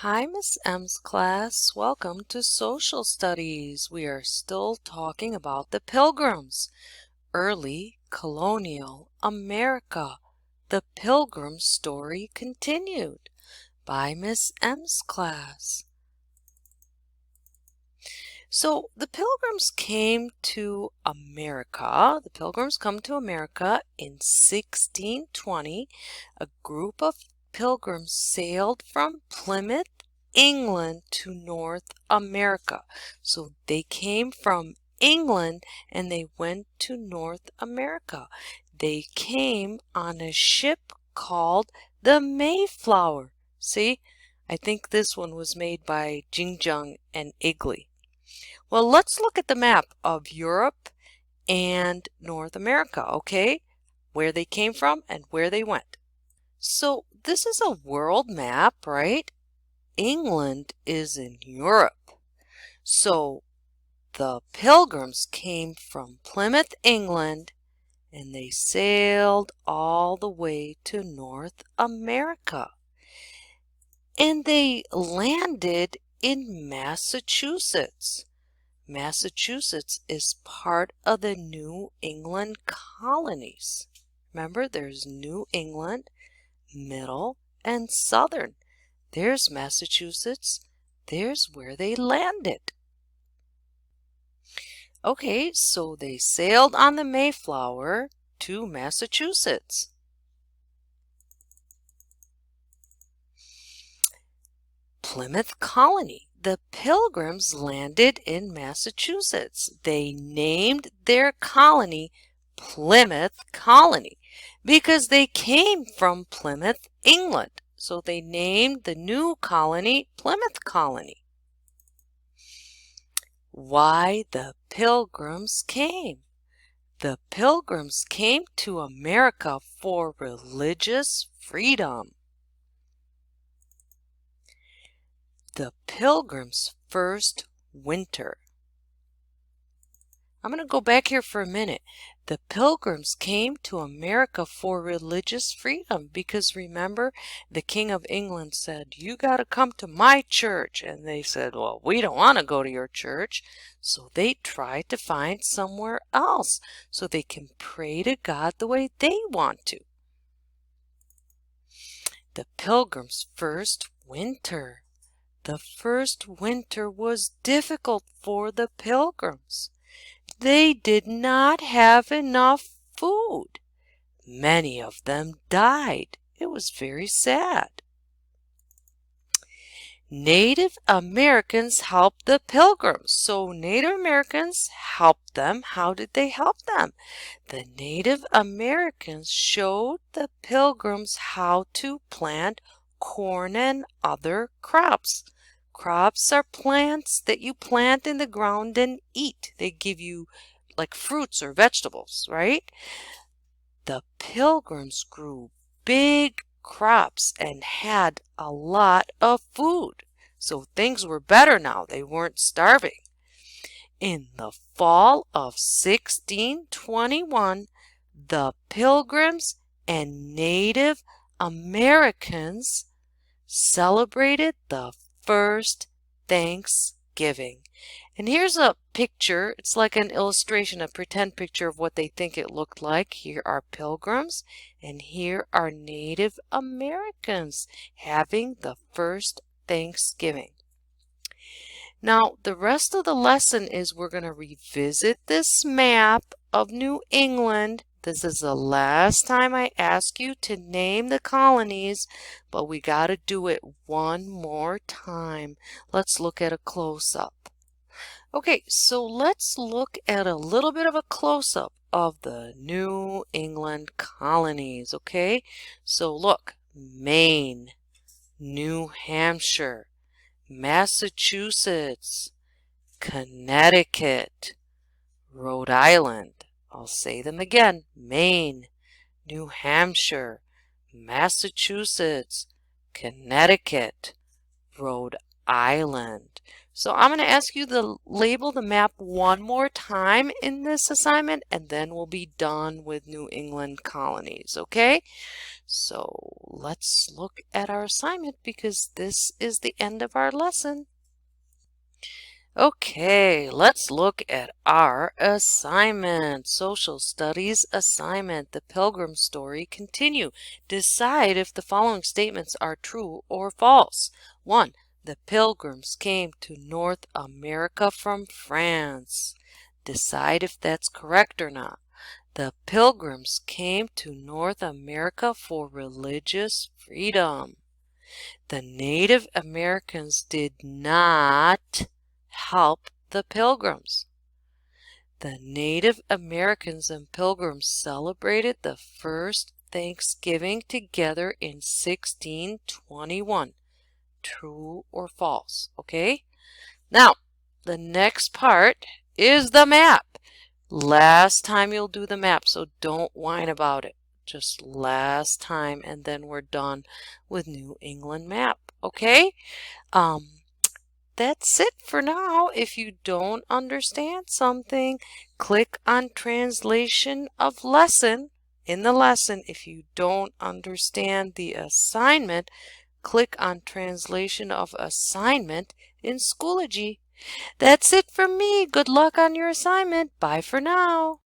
Hi, Miss M's class. Welcome to Social Studies. We are still talking about the Pilgrims, early colonial America. The Pilgrim story continued by Miss M's class. So the Pilgrims came to America. The Pilgrims come to America in 1620. A group of Pilgrims sailed from Plymouth, England to North America. So they came from England and they went to North America. They came on a ship called the Mayflower. See, I think this one was made by Jing and Igley. Well, let's look at the map of Europe and North America, okay? Where they came from and where they went. So this is a world map, right? England is in Europe. So the Pilgrims came from Plymouth, England, and they sailed all the way to North America. And they landed in Massachusetts. Massachusetts is part of the New England colonies. Remember, there's New England, Middle, and Southern. There's Massachusetts. There's where they landed. Okay, so they sailed on the Mayflower to Massachusetts. Plymouth Colony. The Pilgrims landed in Massachusetts. They named their colony Plymouth Colony because they came from Plymouth, England. So they named the new colony Plymouth Colony. Why the Pilgrims came? The Pilgrims came to America for religious freedom. The Pilgrims' first winter. I'm going to go back here for a minute. The Pilgrims came to America for religious freedom because remember, the King of England said, "You got to come to my church." And they said, "Well, we don't want to go to your church." So they tried to find somewhere else so they can pray to God the way they want to. The Pilgrims' first winter. The first winter was difficult for the Pilgrims. They did not have enough food. Many of them died. It was very sad. Native Americans helped the Pilgrims. So Native Americans helped them. How did they help them? The Native Americans showed the Pilgrims how to plant corn and other crops. Crops are plants that you plant in the ground and eat. They give you like fruits or vegetables, right? The Pilgrims grew big crops and had a lot of food. So things were better now. They weren't starving. In the fall of 1621, the Pilgrims and Native Americans celebrated the first Thanksgiving. And here's a picture. It's like an illustration, a pretend picture of what they think it looked like. Here are Pilgrims and here are Native Americans having the first Thanksgiving. Now, the rest of the lesson is we're going to revisit this map of New England. This is the last time I ask you to name the colonies, but we got to do it one more time. Let's look at a close-up. Okay, so let's look at a little bit of a close-up of the New England colonies, okay? So look, Maine, New Hampshire, Massachusetts, Connecticut, Rhode Island. I'll say them again. Maine, New Hampshire, Massachusetts, Connecticut, Rhode Island. So I'm going to ask you to label the map one more time in this assignment, and then we'll be done with New England colonies, okay? So let's look at our assignment because this is the end of our lesson. Okay, let's look at our assignment. Social Studies assignment. The Pilgrim story. Continue. Decide if the following statements are true or false. 1. The Pilgrims came to North America from France. Decide if that's correct or not. The Pilgrims came to North America for religious freedom. The Native Americans did not help the Pilgrims. The Native Americans and Pilgrims celebrated the first Thanksgiving together in 1621. True or false? Okay? Now, the next part is the map. Last time you'll do the map, so don't whine about it. Just last time, and then we're done with New England map. Okay? That's it for now. If you don't understand something, click on translation of lesson in the lesson. If you don't understand the assignment, click on translation of assignment in Schoology. That's it from me. Good luck on your assignment. Bye for now.